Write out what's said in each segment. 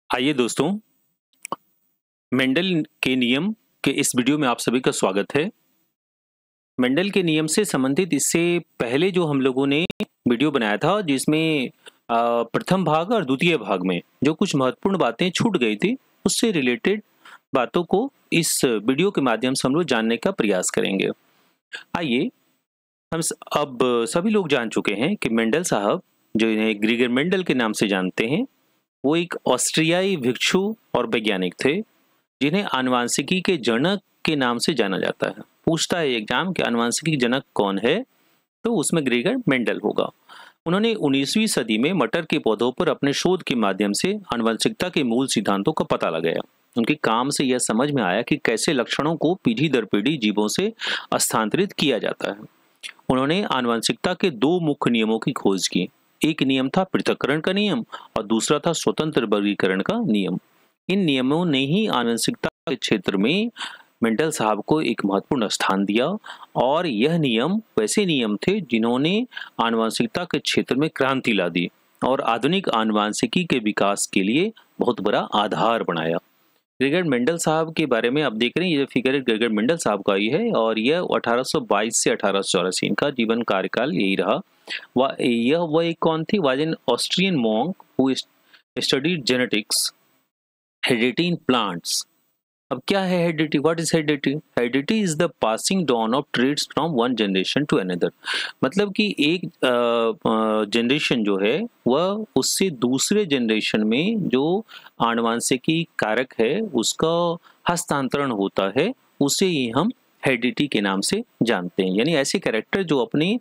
आइए दोस्तों, मेंडल के नियम के इस वीडियो में आप सभी का स्वागत है। मेंडल के नियम से संबंधित इससे पहले जो हम लोगों ने वीडियो बनाया था जिसमें प्रथम भाग और द्वितीय भाग में जो कुछ महत्वपूर्ण बातें छूट गई थी उससे रिलेटेड बातों को इस वीडियो के माध्यम से हम लोग जानने का प्रयास करेंगे। आइए अब सभी लोग जान चुके हैं कि मेंडल साहब, जो इन्हें ग्रीगर मेंडल के नाम से जानते हैं, वो एक ऑस्ट्रियाई भिक्षु और वैज्ञानिक थे जिन्हें आनुवांशिकी के जनक के नाम से जाना जाता है। पूछता है एग्जाम कि आनुवांशिकी के जनक कौन है, तो उसमें ग्रीगर मेंडल होगा। उन्होंने 19वीं सदी में मटर के पौधों पर अपने शोध के माध्यम से आनुवंशिकता के मूल सिद्धांतों का पता लगाया। उनके काम से यह समझ में आया कि कैसे लक्षणों को पीढ़ी दर पीढ़ी जीवों से स्थानांतरित किया जाता है। उन्होंने आनुवंशिकता के दो मुख्य नियमों की खोज की। एक नियम था पृथक्करण का नियम और दूसरा था स्वतंत्र वर्गीकरण का नियम। इन नियमों ने ही आनुवंशिकता के क्षेत्र में मेंडल साहब को एक महत्वपूर्ण स्थान दिया और यह नियम वैसे नियम थे जिन्होंने आनुवंशिकता के क्षेत्र में क्रांति ला दी और आधुनिक आनुवंशिकी के विकास के लिए बहुत बड़ा आधार बनाया। ग्रेगर मेंडल साहब के बारे में आप देख रहे हैं, ये फिगर ग्रेगर मेंडल साहब का ही है और यह 1822 से 1884 इनका जीवन कार्यकाल यही रहा। वह एक कौन थी? Was an Austrian monk who studied genetics, heredity in plants. अब क्या है heredity? What is heredity? Heredity is the passing down of traits from one generation to another. मतलब कि एक जनरेशन जो है वह उससे दूसरे जनरेशन में जो आनुवंशिकी कारक है उसका हस्तांतरण होता है, उसे ही हम हेरिडिटी के नाम से जानते हैं। यानी ऐसे कैरेक्टर जो अपने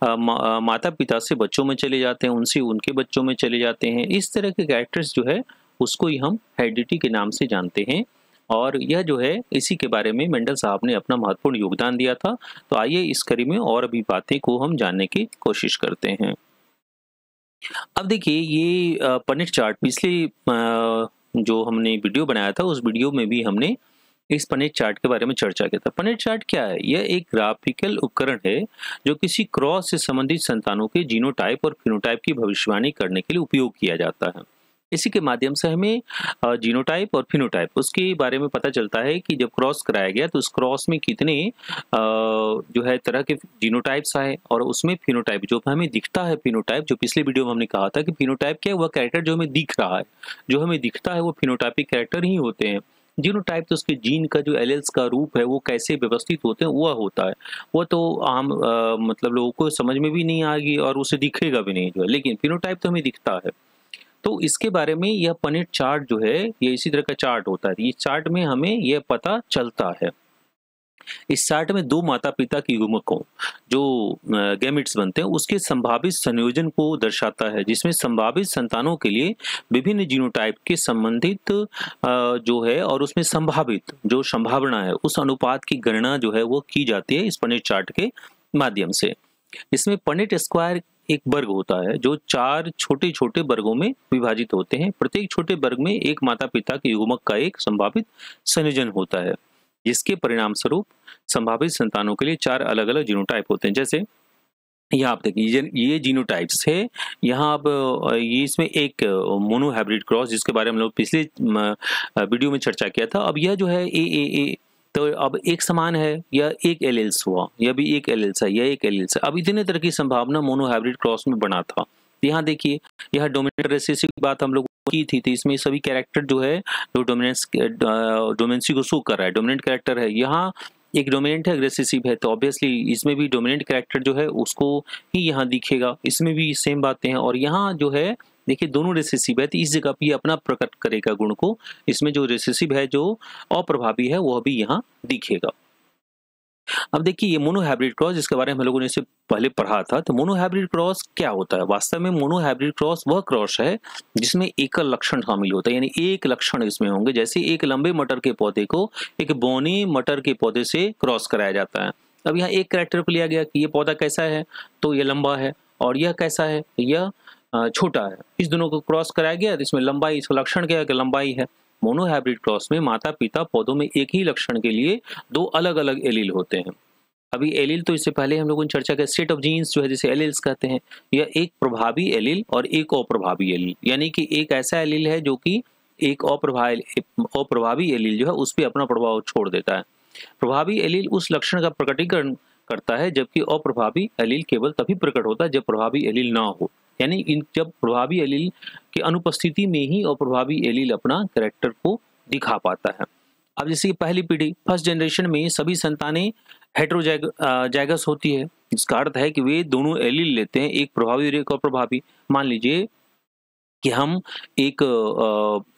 माता पिता से बच्चों में चले जाते हैं, उनसे उनके बच्चों में चले जाते हैं, इस तरह के कैरेक्टर्स जो है उसको ही हम हेरिडिटी के नाम से जानते हैं। और यह जो है इसी के बारे में मेंडल साहब ने अपना महत्वपूर्ण योगदान दिया था। तो आइए इस कड़ी में और भी बातें को हम जानने की कोशिश करते हैं। अब देखिए ये पनिट चार्ट पिछले जो हमने वीडियो बनाया था उस वीडियो में भी हमने इस पनिट चार्ट के बारे में चर्चा किया था। पनिट चार्ट क्या है? यह एक ग्राफिकल उपकरण है जो किसी क्रॉस से संबंधित संतानों के जीनोटाइप और फिनोटाइप की भविष्यवाणी करने के लिए उपयोग किया जाता है। इसी के माध्यम से हमें जीनोटाइप और फिनोटाइप उसके बारे में पता चलता है कि जब क्रॉस कराया गया तो उस क्रॉस में कितने जो है तरह के जीनोटाइप्स आए और उसमें फिनोटाइप जो हमें दिखता है, फिनोटाइप जो पिछले वीडियो में हमने कहा था कि फिनोटाइप क्या है? वह कैरेक्टर जो हमें दिख रहा है, जो हमें दिखता है वो फिनोटाइपिक कैरेक्टर ही होते हैं। जीनोटाइप तो उसके जीन का जो एलेल्स का रूप है वो कैसे व्यवस्थित होते हैं वह होता है। वो तो आम मतलब लोगों को समझ में भी नहीं आएगी और उसे दिखेगा भी नहीं जो है, लेकिन फिनोटाइप तो हमें दिखता है। तो इसके बारे में यह पनिट चार्ट जो है ये इसी तरह का चार्ट होता है। इस चार्ट में हमें यह पता चलता है। इस चार्ट में दो माता पिता की युग्मकों जो गैमेट्स बनते हैं उसके संभावित संयोजन को दर्शाता है, जिसमें संभावित संतानों के लिए विभिन्न जीनोटाइप के संबंधित जो है और उसमें संभावित जो संभावना है उस अनुपात की गणना जो है वो की जाती है इस पनिट चार्ट के माध्यम से। इसमें पनिट स्क्वायर एक वर्ग होता है जो 4 छोटे छोटे वर्गों में विभाजित होते हैं। प्रत्येक छोटे वर्ग में एक माता पिता के युग्मक का एक संभावित संयोजन होता है, जिसके परिणाम स्वरूप संभावित संतानों के लिए 4 अलग अलग जीनोटाइप होते हैं। जैसे यहाँ आप देखिए ये जीनोटाइप्स है। यहाँ अब ये इसमें एक मोनो हाइब्रिड क्रॉस जिसके बारे में हम लोग पिछले वीडियो में चर्चा किया था। अब यह जो है ए तो अब एक समान है, यह एक एलेल्स हुआ, यह भी एक एलेल्स है, यह एक एलेल्स है। अब इतने तरह की संभावना मोनो हाइब्रिड क्रॉस में बना था। यहाँ देखिए यह डोमिनेंट रेसेसिव की बात हम लोग की थी, तो इसमें सभी कैरेक्टर जो है जो डोमिनेंसी को शो कर रहा है, डोमिनेंट कैरेक्टर है। यहाँ एक डोमिनेंट है, रेसेसिव है, तो ऑब्वियसली इसमें भी डोमिनेंट कैरेक्टर जो है उसको ही यहाँ दिखेगा। इसमें भी सेम बातें हैं। और यहाँ जो है देखिए दोनों रेसेसिव है तो इस जगह पे अपना प्रकट करेगा गुण को। इसमें जो रेसेसिव है जो अप्रभावी है वह भी यहाँ दिखेगा। अब देखिए ये मोनो हाइब्रिड क्रॉस जिसके बारे में हम लोगों ने इससे पहले पढ़ा था, तो मोनो हाइब्रिड क्रॉस क्या होता है? वास्तव में मोनो हाइब्रिड क्रॉस वह क्रॉस है जिसमें एकल लक्षण शामिल होता है, यानी एक लक्षण इसमें होंगे। जैसे एक लंबे मटर के पौधे को एक बौने मटर के पौधे से क्रॉस कराया जाता है। अब यहाँ एक कैरेक्टर को लिया गया कि ये पौधा कैसा है, तो ये लंबा है, और यह कैसा है, यह छोटा है। इस दोनों को क्रॉस कराया गया तो इसमें लंबाई, इसका लक्षण क्या है कि लंबाई है। मोनो हाइब्रिड क्रॉस में माता पिता पौधों में एक ही लक्षण के लिए दो अलग अलग एलील होते हैं। अभी एलील तो इससे पहले हम लोगों ने चर्चा किया, सेट ऑफ जीन्स जो है जिसे एलील्स कहते हैं, यह एक प्रभावी एलील और एक अप्रभावी एलील, यानी कि एक ऐसा एलील है जो कि एक अप्रभावी एलील जो है उस पर अपना प्रभाव छोड़ देता है। प्रभावी एलील उस लक्षण का प्रकटीकरण करता है, जबकि अप्रभावी एलील केवल तभी प्रकट होता है जब प्रभावी एलील ना हो। यानी जब प्रभावी एलील की अनुपस्थिति में ही अप्रभावी एलील अपना कैरेक्टर को दिखा पाता है। अब जैसे पहली पीढ़ी फर्स्ट जनरेशन में सभी संतानें हेटेरोजाइगस होती है, जिसका अर्थ है कि वे दोनों एलील लेते हैं, एक प्रभावी और एक अप्रभावी। मान लीजिए कि हम एक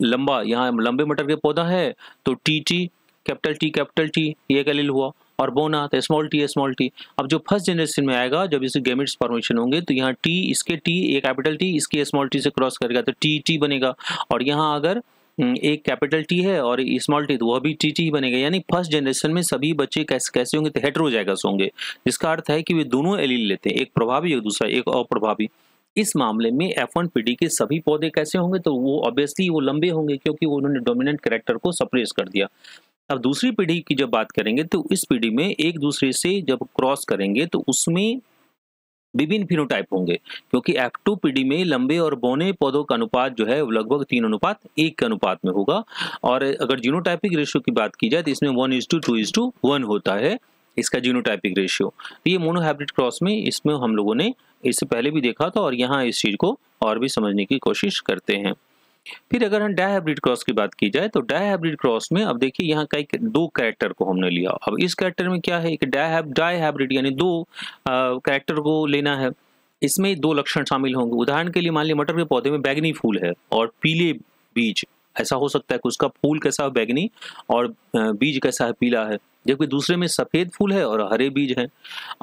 लंबा, यहाँ लंबे मटर के पौधा है तो टी कैपिटल टी ये एक एलील हुआ, और बोना तो स्मॉल टी। अब जो फर्स्ट जनरेशन में आएगा, जब इसे गैमेट्स फॉर्मेशन होंगे, तो यहाँ टी, इसके टी, एक कैपिटल टी इसके स्मॉल टी से क्रॉस करेगा तो टी बनेगा, और यहाँ अगर एक कैपिटल टी है और स्मॉल टी, तो वह भी टी बनेगा। यानी फर्स्ट जनरेशन में सभी बच्चे कैसे होंगे, तो हेटेरोजाइगस होंगे, जिसका अर्थ है कि वे दोनों एलील लेते हैं, एक प्रभावी और दूसरा एक अप्रभावी। इस मामले में F1 पीढ़ी के सभी पौधे कैसे होंगे, तो वो ऑब्वियसली वो लंबे होंगे, क्योंकि उन्होंने डोमिनेंट कैरेक्टर को सप्रेस कर दिया। अब दूसरी पीढ़ी की जब बात करेंगे, तो इस पीढ़ी में एक दूसरे से जब क्रॉस करेंगे तो उसमें विभिन्न फिनोटाइप होंगे, क्योंकि F2 पीढ़ी में लंबे और बौने पौधों का अनुपात जो है लगभग 3:1 के अनुपात में होगा। और अगर जीनोटाइपिक रेशियो की बात की जाए तो इसमें 1:2:1 होता है इसका जीनोटाइपिक रेशियो। तो ये मोनोहाइब्रिड क्रॉस में इसमें हम लोगों ने इससे पहले भी देखा था, और यहाँ इस चीज को और भी समझने की कोशिश करते हैं। फिर अगर हम डायहाइब्रिड क्रॉस की बात की जाए, तो डायहाइब्रिड क्रॉस में अब देखिए यहाँ कई दो कैरेक्टर को हमने लिया। अब इस कैरेक्टर में क्या है, एक डायहाइब्रिड यानी दो कैरेक्टर को लेना है। इसमें दो लक्षण शामिल होंगे। उदाहरण के लिए मान लीजिए मटर के पौधे में बैगनी फूल है और पीले बीज। ऐसा हो सकता है कि उसका फूल कैसा है बैगनी और बीज कैसा है पीला है, जबकि दूसरे में सफेद फूल है और हरे बीज हैं।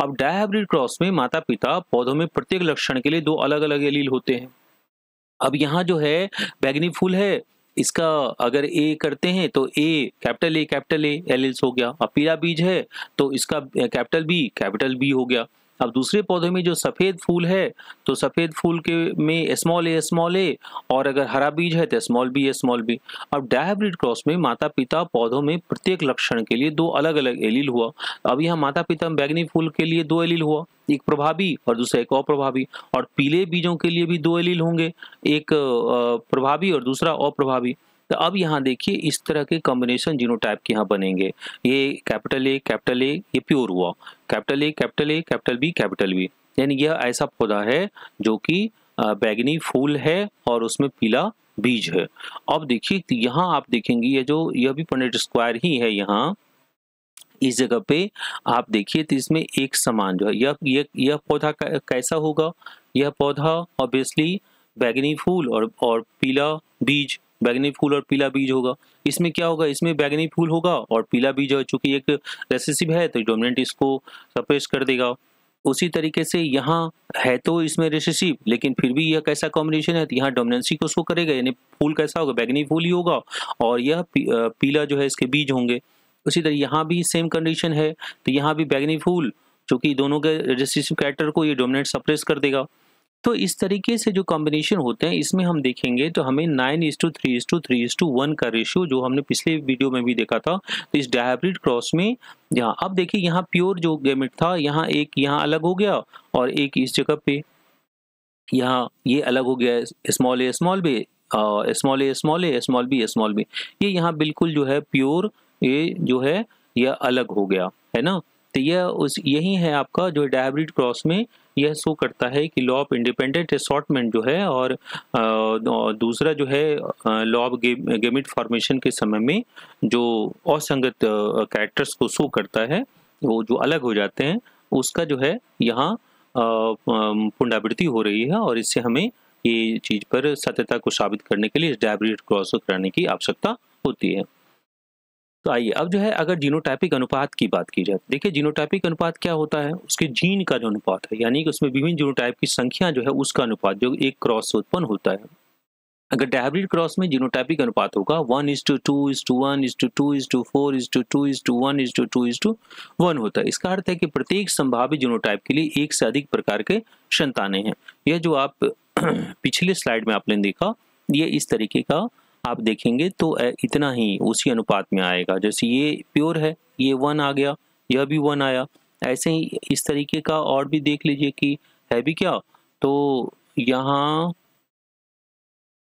अब डायहाइब्रिड क्रॉस में माता पिता पौधों में प्रत्येक लक्षण के लिए दो अलग अलग एलील होते हैं। अब यहाँ जो है बैगनी फूल है, इसका अगर ए करते हैं तो कैपिटल ए एलिल्स हो गया। अब पीला बीज है तो इसका कैपिटल बी हो गया। अब दूसरे पौधे में जो सफेद फूल है, तो सफेद फूल के में स्मॉल ए, और अगर हरा बीज है तो स्मॉल बी। अब डायहाइब्रिड क्रॉस में माता पिता पौधों में प्रत्येक लक्षण के लिए दो अलग अलग एलील हुआ। अब यहाँ माता पिता बैगनी फूल के लिए दो एलील हुआ, एक प्रभावी और दूसरा एक अप्रभावी। और पीले बीजों के लिए भी दो एलील होंगे, एक प्रभावी और दूसरा अप्रभावी। तो अब यहाँ देखिए इस तरह के कॉम्बिनेशन जीनोटाइप के यहाँ बनेंगे। ये कैपिटल ए ये प्योर हुआ, कैपिटल बी, यानी यह ऐसा पौधा है जो कि बैगनी फूल है और उसमें पीला बीज है। अब देखिए यहाँ आप देखेंगे यह भी पनेट स्क्वायर ही है। यहाँ इस जगह पे आप देखिए तो इसमें एक समान जो है यह पौधा कैसा होगा, यह पौधा ऑब्वियसली बैगनी फूल और पीला बीज, बैगनी फूल और पीला बीज होगा। इसमें क्या होगा, इसमें बैगनी फूल होगा और पीला बीज है, चूंकि एक रेसेसिव है तो डोमिनेंट इसको सप्रेस कर देगा। उसी तरीके से यहाँ है तो इसमें रेसेसिव, लेकिन फिर भी यह कैसा कॉम्बिनेशन है, तो यहाँ डोमिनेंसी को शो करेगा, यानी फूल कैसा होगा, बैगनी फूल ही होगा और यह पीला जो है इसके बीज होंगे। उसी तरह यहाँ भी सेम कंडीशन है, तो यहाँ भी बैगनी फूल, चूंकि दोनों के रेसेसिव कैरेक्टर को ये डोमिनेट सप्रेस कर देगा। तो इस तरीके से जो कॉम्बिनेशन होते हैं इसमें हम देखेंगे तो हमें 9:3:3:1 का रेशियो जो हमने पिछले वीडियो में भी देखा था। तो इस डायहाइब्रिड क्रॉस में यहाँ अब देखिए यहाँ प्योर जो गैमेट था, यहाँ एक यहाँ अलग हो गया और एक इस जगह पे यहाँ ये अलग हो गया, स्मॉल ए स्मॉल बी। ये यहाँ बिल्कुल जो है प्योर ये जो है यह अलग हो गया है ना। तो यही है आपका जो डायहाइब्रिड क्रॉस में यह शो करता है कि लॉ ऑफ इंडिपेंडेंट असॉर्टमेंट जो है और दूसरा जो है लॉ ऑफ गैमेट फॉर्मेशन के समय में जो असंगत कैरेक्टर्स को शो करता है, वो जो अलग हो जाते हैं, उसका जो है यहाँ पुनरावृत्ति हो रही है। और इससे हमें ये चीज पर सत्यता को साबित करने के लिए डायहाइब्रिड क्रॉस कराने की आवश्यकता होती है। तो आइए अब जो है अगर जीनोटाइपिक अनुपात की बात की जाए, देखिए जीनोटाइपिक अनुपात क्या होता है, उसके जीन का जो अनुपात है, यानी कि उसमें विभिन्न जीनोटाइप की संख्या जो है उसका अनुपात जो एक क्रॉस से उत्पन्न होता है। अगर डायहाइब्रिड क्रॉस में जीनोटाइपिक अनुपात होगा 1:2:1:2:4:2:1 होता है। इसका अर्थ है कि प्रत्येक संभावित जीनोटाइप के लिए एक से अधिक प्रकार के संतानें हैं। यह जो आप पिछले स्लाइड में आपने देखा, ये इस तरीके का आप देखेंगे तो इतना ही उसी अनुपात में आएगा। जैसे ये प्योर है, ये 1 आ गया, यह भी 1 आया। ऐसे ही इस तरीके का और भी देख लीजिए कि है भी क्या, तो यहाँ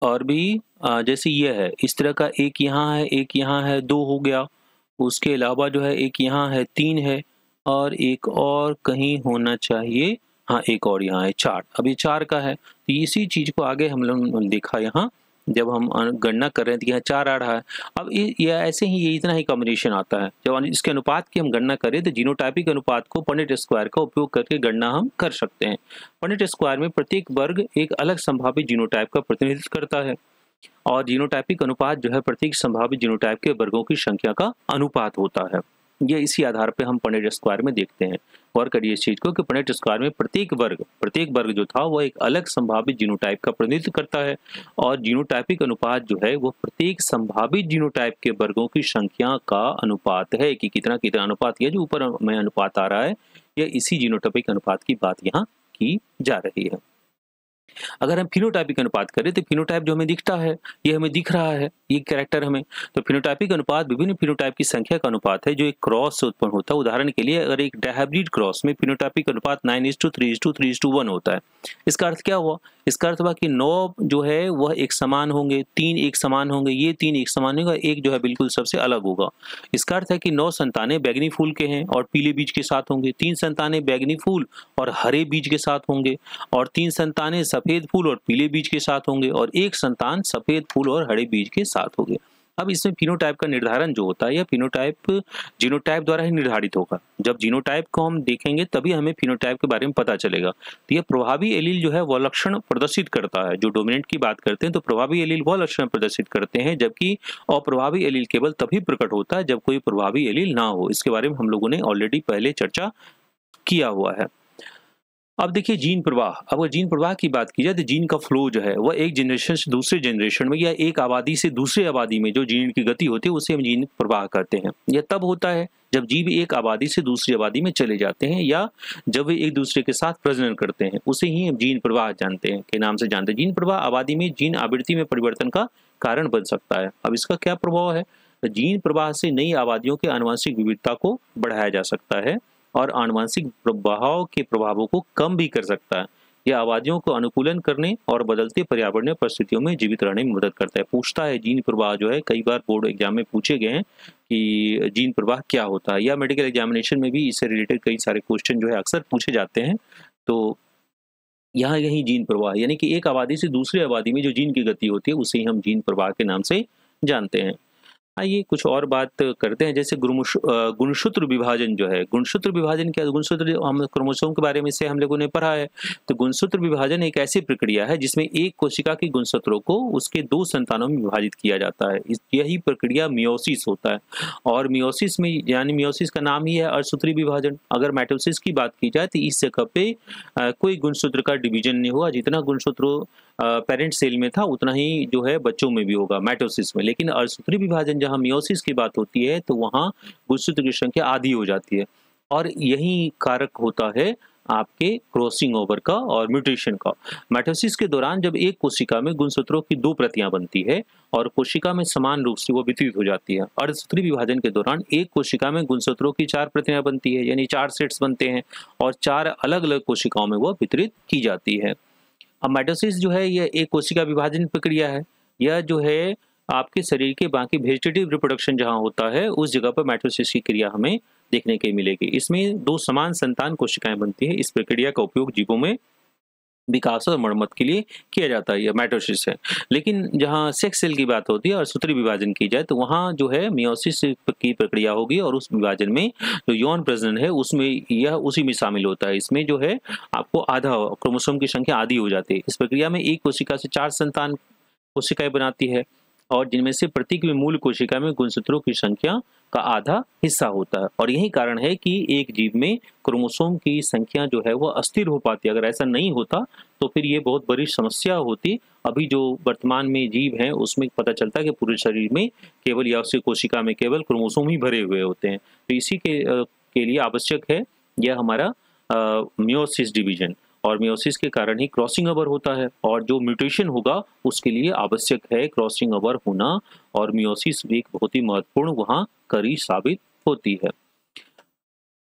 और भी जैसे ये है, इस तरह का एक यहाँ है, एक यहाँ है, 2 हो गया। उसके अलावा जो है एक यहाँ है, 3 है और एक और कहीं होना चाहिए, हाँ, एक और यहाँ है 4। अब ये 4 का है, तो इसी चीज़ को आगे हम लोग ने देखा यहाँ जब हम गणना कर रहे हैं तो यहाँ 4 आ रहा है। अब ये ऐसे ही ये इतना ही कॉम्बिनेशन आता है। जब इसके अनुपात की हम गणना करें तो जीनोटाइपिक अनुपात को पनेट स्क्वायर का उपयोग करके गणना हम कर सकते हैं। पनेट स्क्वायर में प्रत्येक वर्ग एक अलग संभावित जीनोटाइप का प्रतिनिधित्व करता है और जीनोटाइपिक अनुपात जो है प्रत्येक संभावित जीनोटाइप के वर्गों की संख्या का अनुपात होता है। ये इसी आधार पे हम पनेट स्क्वायर में देखते हैं। गौर करिए इस चीज को कि पनेट स्क्वायर में प्रत्येक वर्ग जो था वो एक अलग संभावित जीनोटाइप का प्रतिनिधित्व करता है और जीनोटाइपिक अनुपात जो है वो प्रत्येक संभावित जीनोटाइप के वर्गों की संख्या का अनुपात है कि कितना कितना अनुपात, यह जो ऊपर में अनुपात आ रहा है यह इसी जीनोटाइपिक अनुपात की बात यहाँ की जा रही है। अगर हम फिनोटाइपिक अनुपात करें तो फिनोटाइप जो हमें दिखता है ये हमें दिख रहा है, ये कैरेक्टर हमें, तो फिनोटाइपिक अनुपात विभिन्न फिनोटाइप की संख्या का अनुपात है जो एक क्रॉस से उत्पन्न होता है। उदाहरण के लिए अगर एक डायहाइब्रिड क्रॉस में फिनोटाइपिक अनुपात 9:3:3:1 होता है। इसका अर्थ क्या हुआ? इसका अर्थ हुआ कि 9 जो है वह एक समान होंगे, 3 एक समान होंगे, ये 3 एक समान होगा, एक जो है बिल्कुल सबसे अलग होगा। इसका अर्थ है कि 9 संतानें बैगनी फूल के हैं और पीले बीज के साथ होंगे, 3 संतानें बैगनी फूल और हरे बीज के साथ होंगे और 3 संतानें सफेद फूल और पीले बीज के साथ होंगे और एक संतान सफेद फूल और हरे बीज के साथ होंगे। अब इसमें फिनोटाइप का निर्धारण जो होता है यह फिनोटाइप जीनोटाइप द्वारा ही निर्धारित होगा। जब जीनोटाइप को हम देखेंगे तभी हमें फिनोटाइप के बारे में पता चलेगा। तो यह प्रभावी एलील जो है वह लक्षण प्रदर्शित करता है। जो डोमिनेंट की बात करते हैं तो प्रभावी एलील वह लक्षण प्रदर्शित करते हैं, जबकि अप्रभावी एलील केवल तभी प्रकट होता है जब कोई प्रभावी एलील ना हो। इसके बारे में हम लोगों ने ऑलरेडी पहले चर्चा किया हुआ है। अब देखिए जीन प्रवाह। अगर जीन प्रवाह की बात की जाए तो जीन का फ्लो जो है वह एक जनरेशन से दूसरे जनरेशन में या एक आबादी से दूसरे आबादी में जो जीन की गति होती है उसे हम जीन प्रवाह कहते हैं। यह तब होता है जब जीव एक आबादी से दूसरी आबादी में चले जाते हैं या जब वे एक दूसरे के साथ प्रजनन करते हैं, उसे ही हम जीन प्रवाह जानते हैं के नाम से जानते हैं। जीन प्रवाह आबादी में जीन आवृत्ति में परिवर्तन का कारण बन सकता है। अब इसका क्या प्रभाव है? तो जीन प्रवाह से नई आबादियों के आनुवंशिक विविधता को बढ़ाया जा सकता है और आनुवंशिक प्रभाव के प्रभावों को कम भी कर सकता है। यह आबादियों को अनुकूलन करने और बदलते पर्यावरणीय परिस्थितियों में जीवित रहने में मदद करता है। पूछता है जीन प्रवाह जो है, कई बार बोर्ड एग्जाम में पूछे गए हैं कि जीन प्रवाह क्या होता है, या मेडिकल एग्जामिनेशन में भी इससे रिलेटेड कई सारे क्वेश्चन जो है अक्सर पूछे जाते हैं। तो यहाँ यही जीन प्रवाह यानी कि एक आबादी से दूसरी आबादी में जो जीन की गति होती है उसे हम जीन प्रवाह के नाम से जानते हैं। आइए कुछ और बात करते हैं, जैसे गुणसूत्र विभाजन जो है। गुणसूत्र विभाजन क्या? गुणसूत्र हम क्रोमोसोम के बारे में से हम लोगों ने पढ़ा है। तो गुणसूत्र विभाजन एक ऐसी प्रक्रिया है जिसमें एक कोशिका के गुणसूत्रों को उसके 2 संतानों में विभाजित किया जाता है। यही प्रक्रिया मियोसिस होता है और मियोसिस में यानी मियोसिस का नाम ही है अर्धसूत्री विभाजन। अगर माइटोसिस की बात की जाए तो इस जगह पे कोई गुणसूत्र का डिवीजन नहीं हुआ। जितना गुणसूत्र पेरेंट सेल में था उतना ही जो है बच्चों में भी होगा माइटोसिस में। लेकिन अर्धसूत्री विभाजन जहाँ मियोसिस की बात होती है तो वहाँ गुणसूत्र की संख्या आधी हो जाती है और यही कारक होता है आपके क्रॉसिंग ओवर का और म्यूटेशन का। माइटोसिस के दौरान जब एक कोशिका में गुणसूत्रों की 2 प्रतियां बनती है और कोशिका में समान रूप से वो वितरित हो जाती है। अर्धसूत्री विभाजन के दौरान एक कोशिका में गुणसूत्रों की 4 प्रतियां बनती है यानी 4 सेट्स बनते हैं और 4 अलग अलग कोशिकाओं में वो वितरित की जाती है। अब माइटोसिस जो है यह एक कोशिका विभाजन प्रक्रिया है। यह जो है आपके शरीर के बाकी वेजिटेटिव रिप्रोडक्शन जहाँ होता है उस जगह पर माइटोसिस की क्रिया हमें देखने के मिलेगी। इसमें 2 समान संतान कोशिकाएं बनती है। इस प्रक्रिया का उपयोग जीवों में विकास और मरम्मत के लिए किया जाता है, यह माइटोसिस है। लेकिन जहाँ सेक्स सेल की बात होती है और सूत्री विभाजन की जाए तो वहाँ जो है मियोसिस की प्रक्रिया होगी और उस विभाजन में जो यौन प्रजनन है उसमें यह उसी में शामिल होता है। इसमें जो है आपको आधा क्रोमोसोम की संख्या आधी हो जाती है। इस प्रक्रिया में एक कोशिका से 4 संतान कोशिकाएं बनाती है और जिनमें से प्रत्येक मूल कोशिका में गुणसूत्रों की संख्या का आधा हिस्सा होता है और यही कारण है कि एक जीव में क्रोमोसोम की संख्या जो है वह अस्थिर हो पाती है। अगर ऐसा नहीं होता तो फिर ये बहुत बड़ी समस्या होती। अभी जो वर्तमान में जीव हैं उसमें पता चलता है कि पूरे शरीर में केवल या उसकी कोशिका में केवल क्रोमोसोम ही भरे हुए होते हैं। तो इसी के लिए आवश्यक है यह हमारा मियोसिस डिवीजन और मियोसिस के कारण ही क्रॉसिंग ओवर होता है और जो म्यूटेशन होगा उसके लिए आवश्यक है क्रॉसिंग ओवर होना और मियोसिस एक बहुत ही महत्वपूर्ण वहाँ कड़ी साबित होती है।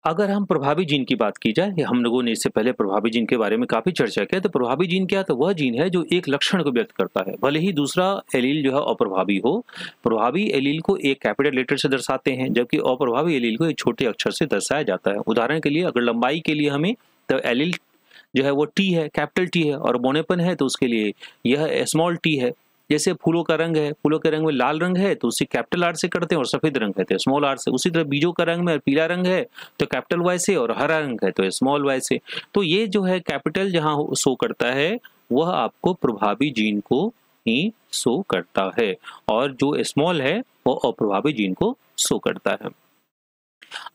अगर हम प्रभावी जीन की बात की जाए, हम लोगों ने इससे पहले प्रभावी जीन के बारे में काफ़ी चर्चा किया, तो प्रभावी जीन क्या है? तो वह जीन है जो एक लक्षण को व्यक्त करता है, भले ही दूसरा एलील जो है अप्रभावी हो। प्रभावी एलील को एक कैपिटल लेटर से दर्शाते हैं, जबकि अप्रभावी एलील को एक छोटे अक्षर से दर्शाया जाता है। उदाहरण के लिए अगर लंबाई के लिए हमें, तो एलील जो है वो टी है, कैपिटल टी है, और बौनेपन है तो उसके लिए यह स्मॉल टी है। जैसे फूलों का रंग है, फूलों के रंग में लाल रंग है तो उसे कैपिटल आर से करते हैं, और सफेद रंग है तो स्मॉल आर से। उसी तरह बीजों का रंग में पीला रंग है तो कैपिटल वाई से, और हरा रंग है तो स्मॉल वाई से। तो ये जो है कैपिटल जहाँ शो करता है वह आपको प्रभावी जीन को ही शो करता है, और जो स्मॉल है वो अप्रभावी जीन को शो करता है।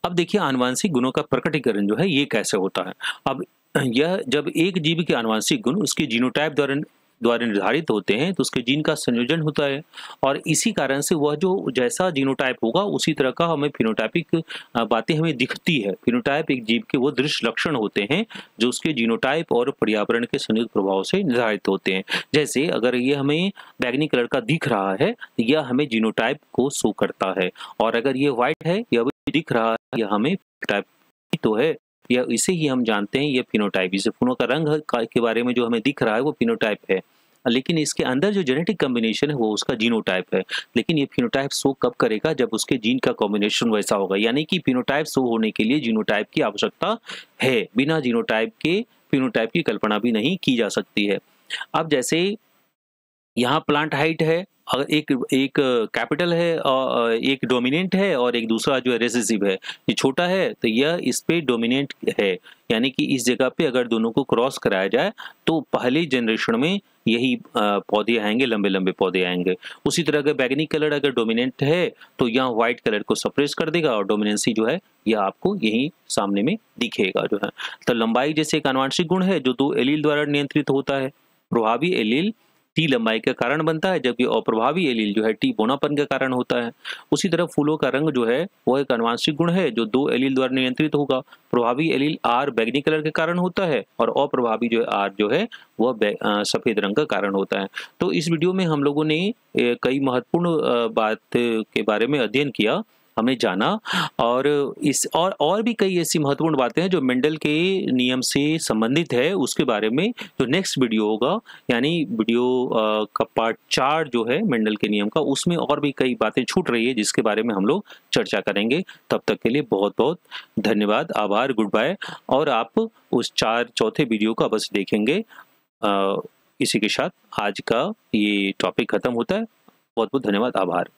अब देखिए आनुवांशिक गुणों का प्रकटीकरण जो है ये कैसे होता है। अब यह जब एक जीव के आनुवांशिक गुण उसके जीनोटाइप द्वारा निर्धारित होते हैं तो उसके जीन का संयोजन होता है, और इसी कारण से वह जो जैसा जीनोटाइप होगा उसी तरह का हमें फिनोटाइपिक बातें हमें दिखती है। फिनोटाइप एक जीव के वो दृश्य लक्षण होते हैं जो उसके जीनोटाइप और पर्यावरण के संयुक्त प्रभाव से निर्धारित होते हैं। जैसे अगर ये हमें बैगनी कलर का दिख रहा है तो यह हमें जीनोटाइप को शो करता है, और अगर ये व्हाइट है यह भी दिख रहा है यह हमें टाइप तो है, या इसे ही हम जानते हैं ये फिनोटाइप। जैसे फूलों का रंग के बारे में जो हमें दिख रहा है वो फिनोटाइप है, लेकिन इसके अंदर जो जेनेटिक कॉम्बिनेशन है वो उसका जीनोटाइप है। लेकिन ये फिनोटाइप शो कब करेगा? जब उसके जीन का कॉम्बिनेशन वैसा होगा, यानी कि फिनोटाइप शो होने के लिए जीनोटाइप की आवश्यकता है। बिना जीनोटाइप के फिनोटाइप की कल्पना भी नहीं की जा सकती है। अब जैसे यहाँ प्लांट हाइट है, अगर एक एक कैपिटल है और एक डोमिनेंट है और एक दूसरा जो है रेसेसिव है। ये छोटा है तो यह इस पे डोमिनेंट है, यानी कि इस जगह पे अगर दोनों को क्रॉस कराया जाए तो पहले जनरेशन में यही पौधे आएंगे, लंबे लंबे पौधे आएंगे। उसी तरह अगर बैगनी कलर अगर डोमिनेंट है तो यहाँ व्हाइट कलर को सप्रेस कर देगा, और डोमिनेंसी जो है यह आपको यही सामने में दिखेगा जो है। तो लंबाई जैसे एक आनुवंशिक गुण है जो दो एलील द्वारा नियंत्रित होता है। प्रभावी एलील टी लंबाई का कारण बनता है, जबकि अप्रभावी एलील जो है टी बौनापन का कारण होता है। उसी तरह फूलों का रंग जो है वह एक आनुवंशिक गुण है जो दो एलील द्वारा नियंत्रित होगा। प्रभावी एलील आर बैगनी कलर के कारण होता है, और अप्रभावी जो है आर जो है वह सफेद रंग का कारण होता है। तो इस वीडियो में हम लोगों ने कई महत्वपूर्ण बात के बारे में अध्ययन किया, हमने जाना, और इस और भी कई ऐसी महत्वपूर्ण बातें हैं जो मेंडल के नियम से संबंधित है। उसके बारे में जो नेक्स्ट वीडियो होगा, यानी वीडियो का पार्ट 4 जो है मेंडल के नियम का, उसमें और भी कई बातें छूट रही है जिसके बारे में हम लोग चर्चा करेंगे। तब तक के लिए बहुत बहुत धन्यवाद, आभार, गुड बाय। और आप उस चौथे वीडियो को अवश्य देखेंगे। इसी के साथ आज का ये टॉपिक खत्म होता है। बहुत बहुत धन्यवाद, आभार।